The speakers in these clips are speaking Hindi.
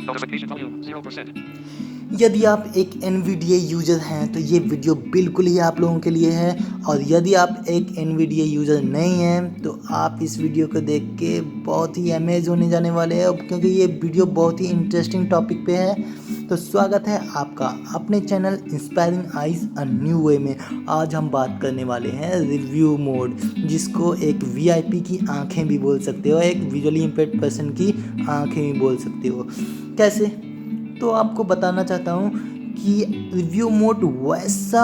Notification volume 0%. यदि आप एक NVDA यूज़र हैं तो ये वीडियो बिल्कुल ही आप लोगों के लिए है, और यदि आप एक NVDA यूज़र नहीं हैं तो आप इस वीडियो को देख के बहुत ही अमेज होने जाने वाले हैं, क्योंकि ये वीडियो बहुत ही इंटरेस्टिंग टॉपिक पे है। तो स्वागत है आपका अपने channel inspiring eyes a new way में। आज हम बात करने वाले हैं रिव्यू मोड, जिसको एक VIP की आंखें भी बोल सकते हो, एक विजुअली इम्पेयर्ड पर्सन की आंखें भी बोल सकते हो। कैसे? तो आपको बताना चाहता हूँ कि रिव्यू मोड वैसा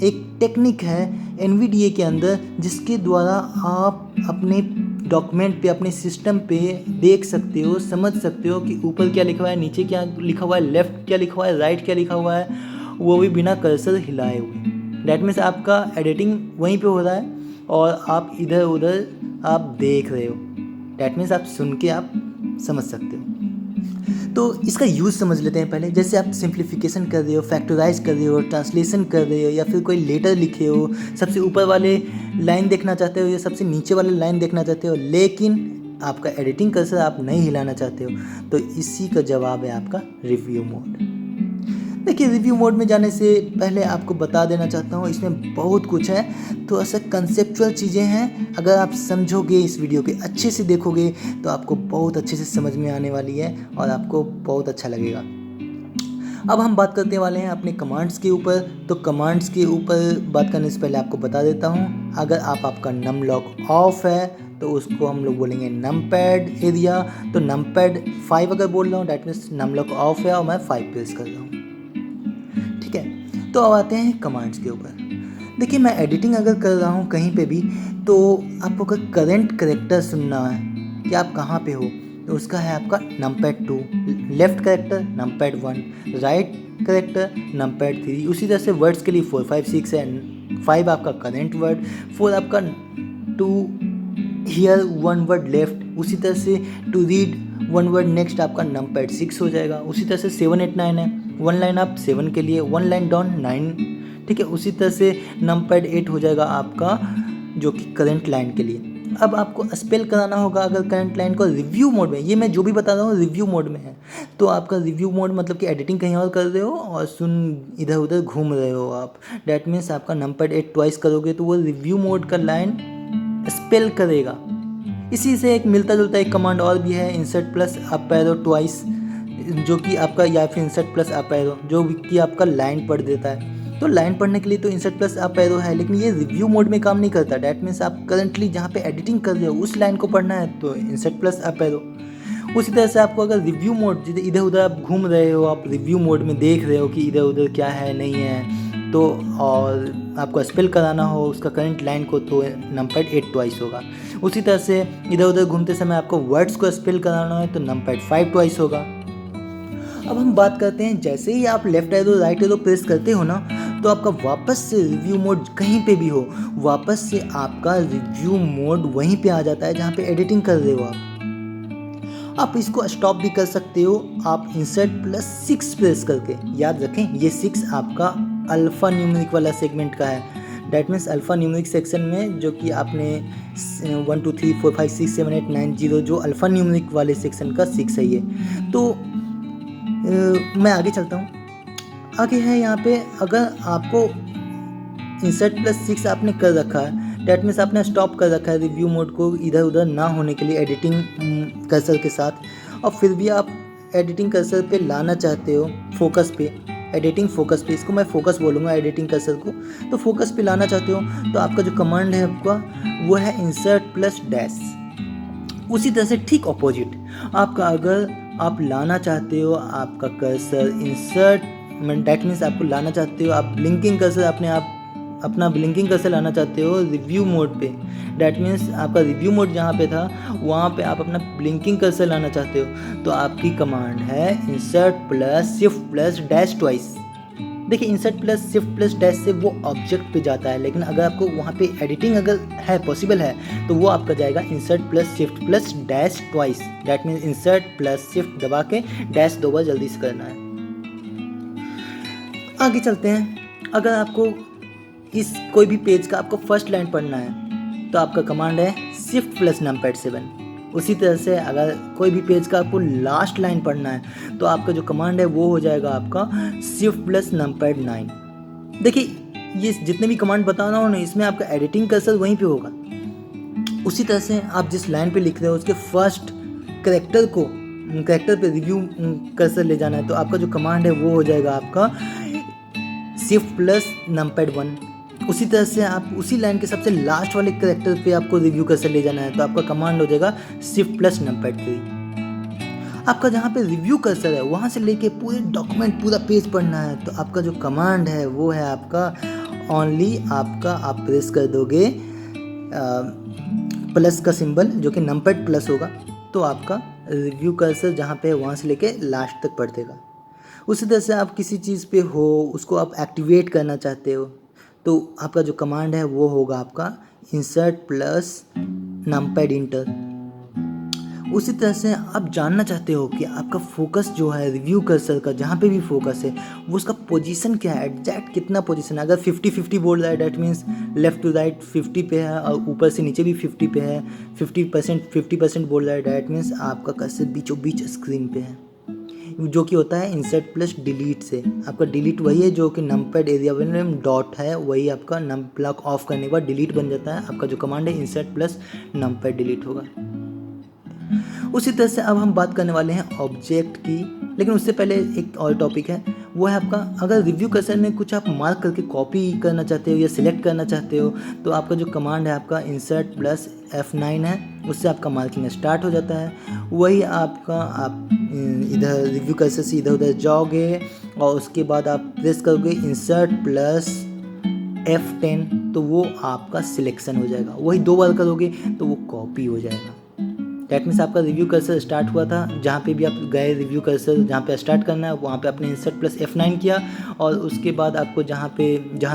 एक टेक्निक है NVDA के अंदर, जिसके द्वारा आप अपने डॉक्यूमेंट पे, अपने सिस्टम पे देख सकते हो, समझ सकते हो कि ऊपर क्या लिखा हुआ है, नीचे क्या लिखा हुआ है, लेफ़्ट क्या लिखा हुआ है, राइट क्या लिखा हुआ है, वो भी बिना कर्सर हिलाए हुए। डैट मीन्स आपका एडिटिंग वहीं पे हो रहा है और आप इधर उधर आप देख रहे हो। डैट मीन्स आप सुन के आप समझ सकते हो। तो इसका यूज़ समझ लेते हैं पहले। जैसे आप सिंप्लीफिकेशन कर रहे हो, फैक्टराइज कर रहे हो, ट्रांसलेशन कर रहे हो, या फिर कोई लेटर लिखे हो, सबसे ऊपर वाले लाइन देखना चाहते हो या सबसे नीचे वाले लाइन देखना चाहते हो, लेकिन आपका एडिटिंग कर्सर आप नहीं हिलाना चाहते हो, तो इसी का जवाब है आपका रिव्यू मोड। देखिए, रिव्यू मोड में जाने से पहले आपको बता देना चाहता हूँ, इसमें बहुत कुछ है, थोड़ा सा कंसेप्चुअल चीज़ें हैं। अगर आप समझोगे, इस वीडियो के अच्छे से देखोगे, तो आपको बहुत अच्छे से समझ में आने वाली है और आपको बहुत अच्छा लगेगा। अब हम बात करते वाले हैं अपने कमांड्स के ऊपर। तो कमांड्स के ऊपर बात करने से पहले आपको बता देता हूँ, अगर आपका नमलॉक ऑफ है तो उसको हम लोग बोलेंगे नमपैड एरिया। तो नमपैड 5 अगर बोल रहा हूँ, डैट मीन्स नमलॉक ऑफ है और मैं 5 प्रेस कर रहा हूँ। ठीक है, तो अब आते हैं कमांड्स के ऊपर। देखिए, मैं एडिटिंग अगर कर रहा हूँ कहीं पे भी, तो आपको अगर करेंट करेक्टर सुनना है कि आप कहाँ पे हो, तो उसका है आपका numpad 2, left character numpad 1, right character numpad 3। उसी तरह से वर्ड्स के लिए 4, 5, 6 है। 5 आपका करेंट वर्ड, 4 आपका to hear one word left. उसी तरह से to read one word next आपका नमपैड 6 हो जाएगा। उसी तरह से 7, 8, 9 है, 1 लाइन आप 7 के लिए, 1 लाइन डाउन 9। ठीक है, उसी तरह से नमपैड 8 हो जाएगा आपका, जो कि करंट लाइन के लिए। अब आपको स्पेल कराना होगा अगर करंट लाइन को रिव्यू मोड में, ये मैं जो भी बता रहा हूँ रिव्यू मोड में है, तो आपका रिव्यू मोड मतलब कि एडिटिंग कहीं और कर रहे हो और सुन इधर उधर घूम रहे हो आप। डैट मीन्स आपका नमपैड 8 ट्वाइस करोगे तो वो रिव्यू मोड का लाइन स्पेल करेगा। इसी से एक मिलता जुलता एक कमांड और भी है, insert plus up arrow twice, जो कि आपका, या फिर इंसर्ट प्लस अप एरो, जो कि आपका लाइन पढ़ देता है। तो लाइन पढ़ने के लिए तो इंसर्ट प्लस अप एरो है, लेकिन ये रिव्यू मोड में काम नहीं करता। डैट मीन्स आप करंटली जहाँ पे एडिटिंग कर रहे हो उस लाइन को पढ़ना है तो इंसर्ट प्लस अप एरो। उसी तरह से आपको अगर रिव्यू मोड, इधर उधर आप घूम रहे हो, आप रिव्यू मोड में देख रहे हो कि इधर उधर क्या है नहीं है, तो और आपको स्पेल कराना हो उसका करंट लाइन को, तो नमपैड 8 ट्वाइस होगा। उसी तरह से इधर उधर घूमते समय आपको वर्ड्स को स्पेल कराना है तो नमपैड 5 ट्वाइस होगा। अब हम बात करते हैं, जैसे ही आप left arrow right arrow press करते हो ना, तो आपका वापस से रिव्यू मोड कहीं पे भी हो, वापस से आपका रिव्यू मोड वहीं पे आ जाता है जहाँ पे एडिटिंग कर रहे हो आप इसको स्टॉप भी कर सकते हो, आप इंसर्ट प्लस 6 प्रेस करके। याद रखें, ये 6 आपका अल्फ़ा न्यूमेरिक वाला सेगमेंट का है। That means alpha numeric section में, जो कि आपने 1 2 3 4 5 6 7 8 9 0, जो अल्फ़ा न्यूमेरिक वाले सेक्शन का 6 है ये। तो मैं आगे चलता हूँ। आगे है यहाँ पे, अगर आपको इंसर्ट प्लस 6 आपने कर रखा है, डैट मीन्स आपने स्टॉप कर रखा है रिव्यू मोड को इधर उधर ना होने के लिए एडिटिंग कर्सर के साथ, और फिर भी आप एडिटिंग कर्सर पे लाना चाहते हो फोकस पे, एडिटिंग फोकस पे, इसको मैं फोकस बोलूँगा एडिटिंग कर्सर को, तो फोकस पे लाना चाहते हो, तो आपका जो कमांड है आपका वो है इंसर्ट प्लस डैश। उसी तरह से ठीक ऑपोजिट आपका, अगर आप लाना चाहते हो आपका कर्सर इंसर्ट, डैट मीन्स आपको लाना चाहते हो, आप ब्लिंकिंग कर्सर अपना ब्लिंकिंग कर्सर लाना चाहते हो रिव्यू मोड पे, डैट मीन्स आपका रिव्यू मोड जहाँ पे था वहाँ पे आप अपना ब्लिंकिंग कर्सर लाना चाहते हो, तो आपकी कमांड है insert plus shift plus dash twice. देखिए, insert plus shift plus dash से वो ऑब्जेक्ट पे जाता है, लेकिन अगर आपको वहाँ पे एडिटिंग अगर है पॉसिबल है तो वो आपका जाएगा insert plus shift plus dash twice. That means insert plus shift दबा के डैश 2 बार जल्दी से करना है। आगे चलते हैं, अगर आपको इस कोई भी पेज का आपको फर्स्ट लाइन पढ़ना है तो आपका कमांड है शिफ्ट प्लस नमपैड 7। उसी तरह से अगर कोई भी पेज का आपको लास्ट लाइन पढ़ना है तो आपका जो कमांड है वो हो जाएगा आपका Shift+Numpad 9। देखिए ये जितने भी कमांड बता रहा हूँ ना, इसमें आपका एडिटिंग कर्सर वहीं पे होगा। उसी तरह से आप जिस लाइन पे लिख रहे हो उसके फर्स्ट करेक्टर पे रिव्यू कर्सर ले जाना है, तो आपका जो कमांड है वो हो जाएगा आपका Shift+Numpad 1। उसी तरह से आप उसी लाइन के सबसे लास्ट वाले करेक्टर पे आपको रिव्यू कर्सर ले जाना है, तो आपका कमांड हो जाएगा Shift+Numpad 3। आपका जहाँ पे रिव्यू कर्सर है वहाँ से लेके पूरे डॉक्यूमेंट पूरा पेज पढ़ना है, तो आपका जो कमांड है वो है आपका ओनली आप प्रेस कर दोगे प्लस का सिंबल जो कि नंपैड प्लस होगा, तो आपका रिव्यू कर्सर जहाँ पे है वहाँ से लेके लास्ट तक पढ़ देगा। उसी तरह से आप किसी चीज़ पे हो, उसको आप एक्टिवेट करना चाहते हो, तो आपका जो कमांड है वो होगा आपका Insert+Numpad Enter। उसी तरह से आप जानना चाहते हो कि आपका फोकस जो है रिव्यू कर्सर का, जहाँ पे भी फोकस है वो उसका पोजीशन क्या है, एग्जैक्ट कितना पोजीशन है। अगर 50-50 बोल रहा है that means left to right 50 पे है और ऊपर से नीचे भी 50 पे है। 50% बोल रहा है डैट मीन्स आपका कर्सर बीचों बीच स्क्रीन पे है, जो कि होता है Insert+Delete से। आपका डिलीट वही है जो कि नंपैड एरिया में डॉट है, वही आपका नम ब्लॉक ऑफ करने के बाद डिलीट बन जाता है। आपका जो कमांड है Insert+Numpad Delete होगा। उसी तरह से अब हम बात करने वाले हैं ऑब्जेक्ट की, लेकिन उससे पहले एक और टॉपिक है, वो है आपका अगर रिव्यू कर्सर में कुछ आप मार्क करके कॉपी करना चाहते हो या सिलेक्ट करना चाहते हो, तो आपका जो कमांड है आपका Insert+F9 है, उससे आपका मार्किंग स्टार्ट हो जाता है। वही आपका आप इधर रिव्यू कर्सर से इधर उधर जाओगे और उसके बाद आप प्रेस करोगे Insert+F10, तो वो आपका सिलेक्शन हो जाएगा। वही 2 बार करोगे तो वो कॉपी हो जाएगा। डैट मीन्स आपका रिव्यू कर्सर स्टार्ट हुआ था, जहाँ पे भी आप गए रिव्यू कर्सर जहाँ पे स्टार्ट करना है वहाँ पे आपने Insert+F9 किया, और उसके बाद आपको जहाँ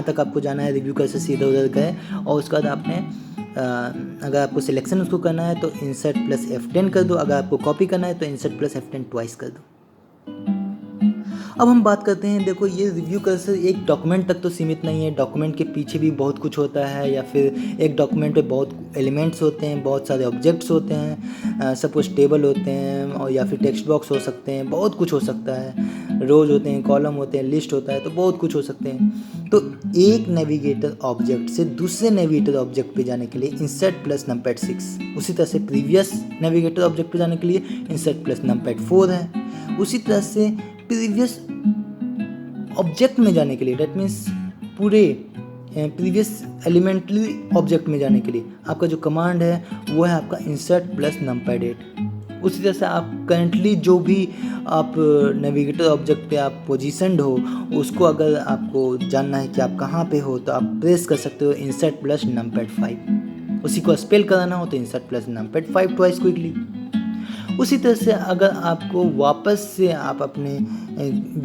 तक आपको जाना है रिव्यू कर्सर से इधर उधर गए, और उसके बाद आपने अगर आपको सिलेक्शन उसको करना है तो Insert+F10 कर दो, अगर आपको कॉपी करना है तो Insert+F10 ट्वाइस कर दो। अब हम बात करते हैं, देखो ये रिव्यू कर्सर एक डॉक्यूमेंट तक तो सीमित नहीं है, डॉक्यूमेंट के पीछे भी बहुत कुछ होता है, या फिर एक डॉक्यूमेंट पे बहुत एलिमेंट्स होते हैं, बहुत सारे ऑब्जेक्ट्स होते हैं, सपोज टेबल होते हैं और या फिर टेक्स्ट बॉक्स हो सकते हैं, बहुत कुछ हो सकता है, रोज होते हैं, कॉलम होते हैं, लिस्ट होता है, तो बहुत कुछ हो सकते हैं। तो एक नेविगेटर ऑब्जेक्ट से दूसरे नेविगेटर ऑब्जेक्ट पे जाने के लिए Insert+Numpad 6, उसी तरह से प्रीवियस नेविगेटर ऑब्जेक्ट पे जाने के लिए Insert+Numpad 4 है। उसी तरह से प्रीवियस ऑब्जेक्ट में जाने के लिए डैट मीन्स पूरे प्रीवियस एलिमेंट्री ऑब्जेक्ट में जाने के लिए आपका जो कमांड है वो है आपका Insert+Numpad 8। उसी तरह से आप करंटली जो भी आप नेविगेटर ऑब्जेक्ट पे आप पोजीशनड हो, उसको अगर आपको जानना है कि आप कहाँ पे हो, तो आप प्रेस कर सकते हो Insert+Numpad 5। उसी को स्पेल कराना हो तो Insert+Numpad 5 ट्वाइस क्विकली। उसी तरह से अगर आपको वापस से आप अपने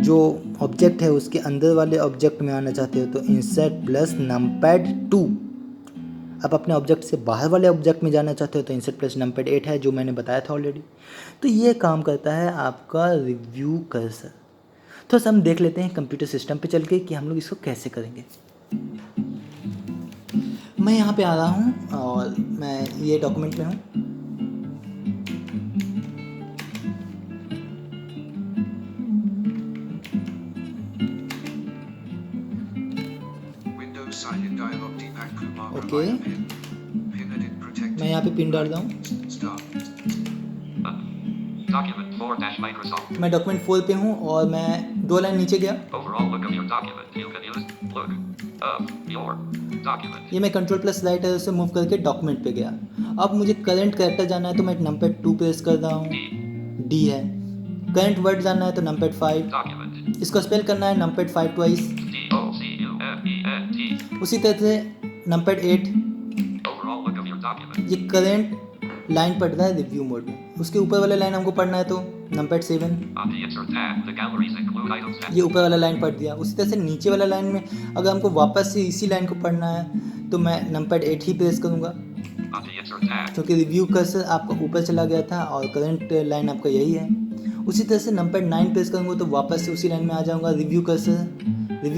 जो ऑब्जेक्ट है उसके अंदर वाले ऑब्जेक्ट में आना चाहते हो तो Insert+Numpad 2। आप अपने ऑब्जेक्ट से बाहर वाले ऑब्जेक्ट में जाना चाहते हो तो Insert+Numpad 8 है, जो मैंने बताया था ऑलरेडी। तो ये काम करता है आपका रिव्यू कर्सर। तो हम देख लेते हैं कंप्यूटर सिस्टम पे चल के कि हम लोग इसको कैसे करेंगे। मैं यहाँ पे आ रहा हूँ और मैं ये डॉक्यूमेंट में हूँ। ओके, मैं यहाँ पे पिन डाल रहा हूँ। मैं डॉक्यूमेंट 4 पे हूँ और मैं 2 लाइन नीचे गया। ये मैं Ctrl+Right से मूव करके डॉक्यूमेंट पे गया। अब मुझे करंट कैरेक्टर जाना है तो मैं Numpad 2 प्रेस कर रहा हूँ, D है। करंट वर्ड जानना है तो Numpad 5, इसको स्पेल करना है Numpad 5 ट्वाइस। उसी तरह से Numpad 8, ये करंट लाइन पढ़ रहा है रिव्यू मोड में। उसके ऊपर वाला लाइन हमको पढ़ना है तो Numpad 7, ये ऊपर वाला लाइन पढ़ दिया। उसी तरह से नीचे वाला लाइन में अगर हमको वापस से इसी लाइन को पढ़ना है तो मैं Numpad 8 ही प्रेस करूँगा, क्योंकि रिव्यू कर्सर आपका ऊपर चला गया था और करंट लाइन आपका यही है। उसी तरह से Numpad 9 प्रेस करूँगा तो वापस से उसी लाइन में आ जाऊँगा, रिव्यू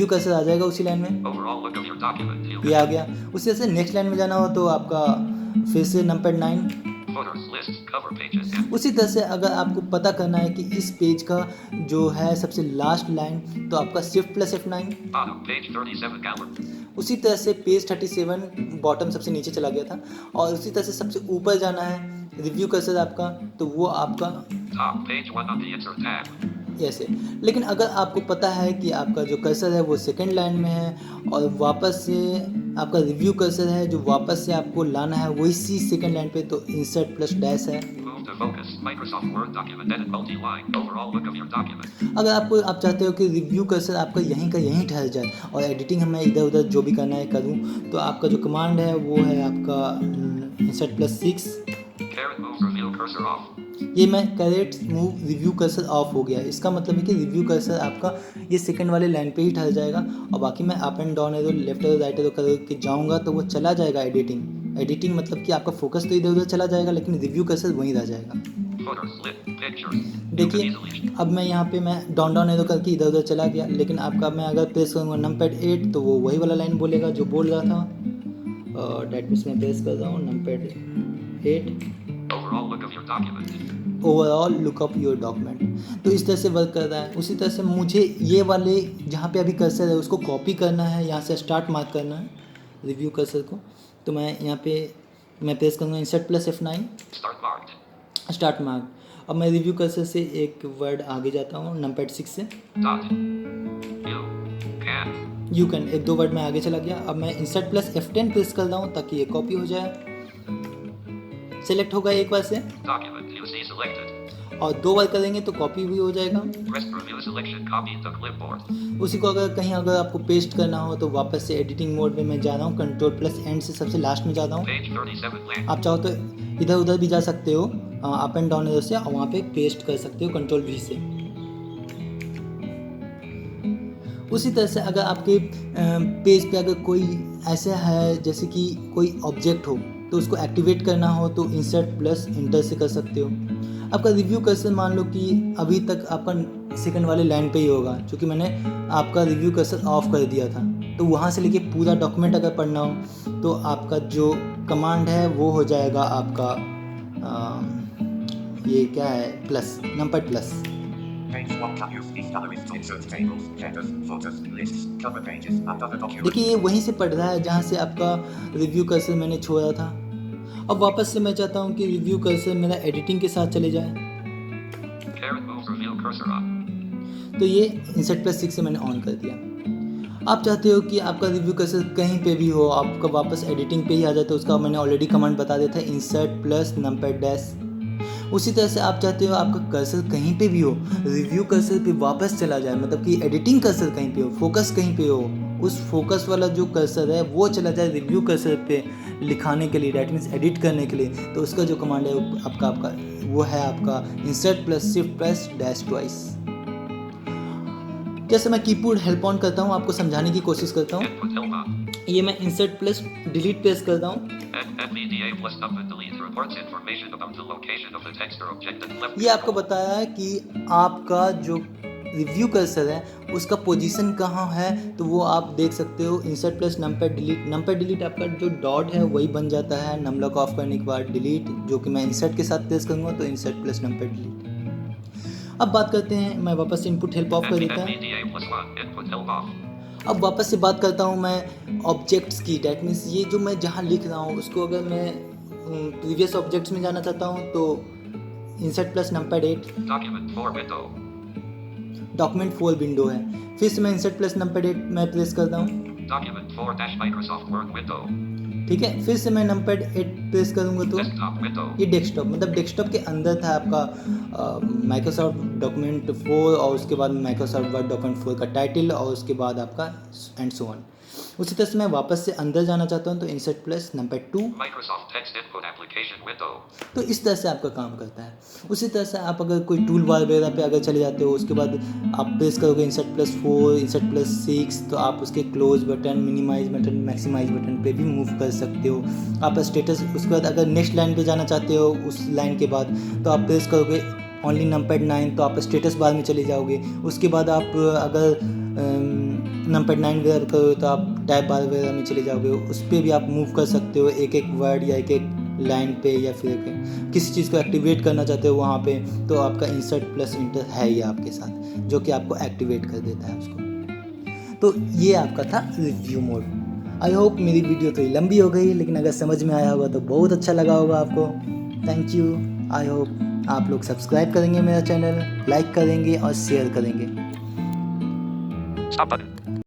कर्सर आ जाएगा उसी लाइन में, ये आ गया। उसी तरह से नेक्स्ट लाइन में जाना हो तो आपका फिर से Numpad 9, Footers, lists, cover pages, and उसी तरह से अगर आपको पता करना है कि इस पेज का जो है सबसे लास्ट लाइन, तो आपका shift plus F9। bottom, page 37, gallery. उसी तरह से पेज 37 बॉटम सबसे नीचे चला गया था, और उसी तरह से सबसे ऊपर जाना है रिव्यू कर्सर आपका, तो वो आपका Top, page 1 on the insert tab. ऐसे। लेकिन अगर आपको पता है कि आपका जो कर्सर है वो सेकंड लाइन में है, और वापस से आपका रिव्यू कर्सर है जो वापस से आपको लाना है वही सी सेकंड लाइन पे, तो इंसर्ट प्लस डैश है। Move to focus, Microsoft Word document, edit multi-line, overall look of your document. अगर आप चाहते हो कि रिव्यू कर्सर आपका यहीं का यहीं ठहर जाए और एडिटिंग हमें इधर उधर जो भी करना है करूँ, तो आपका जो कमांड है वो है आपका insert plus 6। Caret move, reveal cursor off. ये मैं caret move review cursor off हो गया, इसका मतलब है कि रिव्यू कर्सर आपका ये सेकंड वाले लाइन पे ही ठहर जाएगा, और बाकी मैं up and down arrow left arrow right arrow करके जाऊंगा तो वो चला जाएगा एडिटिंग मतलब कि आपका फोकस तो इधर उधर चला जाएगा, लेकिन रिव्यू कर्सर वहीं रह जाएगा। Footers, list, pictures. You can देखिए easily अब मैं यहाँ पे मैं डाउन एरो करके इधर उधर चला गया, लेकिन आपका मैं अगर प्रेस करूँगा नंपैड 8 तो वो वही वाला लाइन बोलेगा जो बोल रहा था, डेट मीन्स मैं प्रेस कर रहा हूँ numpad 8, overall look of your document. Overall lookup your document. तो इस तरह से वर्क कर रहा है। उसी तरह से मुझे ये वाले जहाँ पे अभी कर्सर है उसको कॉपी करना है, यहाँ से स्टार्ट मार्क करना है रिव्यू कर्सर को, तो मैं यहाँ पे मैं प्रेस करूँगा insert plus F9 Start marked. Start mark. अब मैं रिव्यू कर्सर से एक वर्ड आगे जाता हूँ नंपैड 6 से, Dot. You can. You can, एक दो वर्ड में आगे चला गया। अब मैं इंसर्ट प्लस F10 प्रेस कर रहा हूँ ताकि ये कॉपी हो जाए, सेलेक्ट होगा एक बार से, Document. You see selected. और दो बार करेंगे तो कॉपी भी हो जाएगा। Press preview selection. Copy to clipboard. उसी को अगर आपको पेस्ट करना हो तो वापस से एडिटिंग मोड में मैं जा रहा हूँ, कंट्रोल प्लस एंड से सबसे लास्ट में जाता हूँ। Page 37 blank. आप चाहो तो इधर उधर भी जा सकते हो अप एंड डाउन एरो से, और वहाँ पे पेस्ट कर सकते हो कंट्रोल V से। उसी तरह से अगर आपके पेज पे अगर कोई ऐसा है जैसे कि कोई ऑब्जेक्ट हो तो उसको एक्टिवेट करना हो तो इंसर्ट प्लस इंटर से कर सकते हो। आपका रिव्यू कर्सर मान लो कि अभी तक आपका सेकंड वाले लाइन पे ही होगा, क्योंकि मैंने आपका रिव्यू कर्सर ऑफ कर दिया था, तो वहाँ से लेके पूरा डॉक्यूमेंट अगर पढ़ना हो तो आपका जो कमांड है वो हो जाएगा आपका ये क्या है plus number plus. Page 1 can use these galleries to insert tables, headers, footers, lists, cover pages, and other documents. देखिए ये वहीं से पढ़ रहा है जहाँ से आपका रिव्यू कर्सर मैंने छोड़ा था। अब वापस से मैं चाहता हूँ कि रिव्यू कर्सर मेरा एडिटिंग के साथ चले जाए, Caret move, reveal cursor on. तो ये इंसर्ट प्लस 6 से मैंने ऑन कर दिया। आप चाहते हो कि आपका रिव्यू कर्सर कहीं पे भी हो, आपका वापस एडिटिंग पे ही आ जाए, तो उसका मैंने ऑलरेडी कमांड बता दिया था इंसर्ट प्लस नंपैड डैश। उसी तरह से आप चाहते हो आपका कर्सर कहीं पे भी हो, रिव्यू कर्सर पे वापस चला जाए, मतलब कि एडिटिंग कर्सर कहीं पे हो, फोकस कहीं पे हो, उस फोकस वाला जो कर्सर है वो चला जाए रिव्यू कर्सर पे लिखाने के लिए, डैट मीन्स एडिट करने के लिए, तो उसका जो कमांड है आपका वो है आपका insert plus shift plus dash twice. जैसे मैं कीबोर्ड हेल्प ऑन करता हूँ, आपको समझाने की कोशिश करता हूँ। Input help on. ये मैं इंसर्ट प्लस डिलीट प्रेस करता हूँ, NVDA plus up and delete reports information about the location of the text or object and left. ये आपको बताया है कि आपका जो रिव्यू कर्सर है उसका पोजीशन कहाँ है, तो वो आप देख सकते हो इंसर्ट प्लस नंपैड डिलीट आपका जो डॉट है वही बन जाता है नमलॉक ऑफ करने के बाद डिलीट, जो कि मैं इंसर्ट के साथ प्रेस करूँगा तो इंसर्ट प्लस नंपैड डिलीट। अब बात करते हैं, मैं वापस से इनपुट हेल्प ऑफ कर देता हूँ। NVDA plus 1 input help off. अब वापस से बात करता हूँ मैं ऑब्जेक्ट्स की, डैट मीन्स ये जो मैं जहाँ लिख रहा हूँ उसको अगर मैं प्रीवियस ऑब्जेक्ट्स में जाना चाहता हूँ तो insert plus numpad 8, Document 4 window. Document 4 window है। फिर से मैं इंसर्ट प्लस नंपैड 8 मैं प्रेस करता हूँ, Document 4 dash Microsoft Word window. ठीक है। फिर से मैं नंपैड 8 प्रेस करूँगा तो Desktop window. ये डेस्कटॉप, मतलब डेस्कटॉप के अंदर था आपका माइक्रोसॉफ्ट डॉक्यूमेंट 4 और उसके बाद माइक्रोसॉफ्ट वर्ड डॉक्यूमेंट 4 का टाइटल और उसके बाद आपका एंड सो ऑन। उसी तरह से मैं वापस से अंदर जाना चाहता हूँ तो insert plus numpad 2, Microsoft text input application window. तो इस तरह से आपका काम करता है। उसी तरह से आप अगर कोई टूल बार वगैरह पे अगर चले जाते हो, उसके बाद आप प्रेस करोगे इंसर्ट प्लस 4 इंसर्ट प्लस 6, तो आप उसके close button, minimise button, maximise button पे भी मूव कर सकते हो। आप स्टेटस, उसके बाद अगर नेक्स्ट लाइन पे जाना चाहते हो उस लाइन के बाद तो आप प्रेस करोगे ओनली नंपैड 9, तो आप स्टेटस बार में चले जाओगे। उसके बाद आप अगर नंपैड 9 वगैरह करो तो आप टैब बार वगैरह में चले जाओगे, उस पर भी आप मूव कर सकते हो एक एक वर्ड या एक एक लाइन पे या फिर किसी चीज़ को एक्टिवेट करना चाहते हो वहाँ पे, तो आपका इंसर्ट प्लस इंटर है ही आपके साथ, जो कि आपको एक्टिवेट कर देता है उसको। तो ये आपका था रिव्यू मोड। आई होप मेरी वीडियो थोड़ी लंबी हो गई, लेकिन अगर समझ में आया होगा तो बहुत अच्छा लगा होगा आपको। Thank you. आई होप आप लोग सब्सक्राइब करेंगे मेरा चैनल, लाइक करेंगे और शेयर करेंगे। Stop button.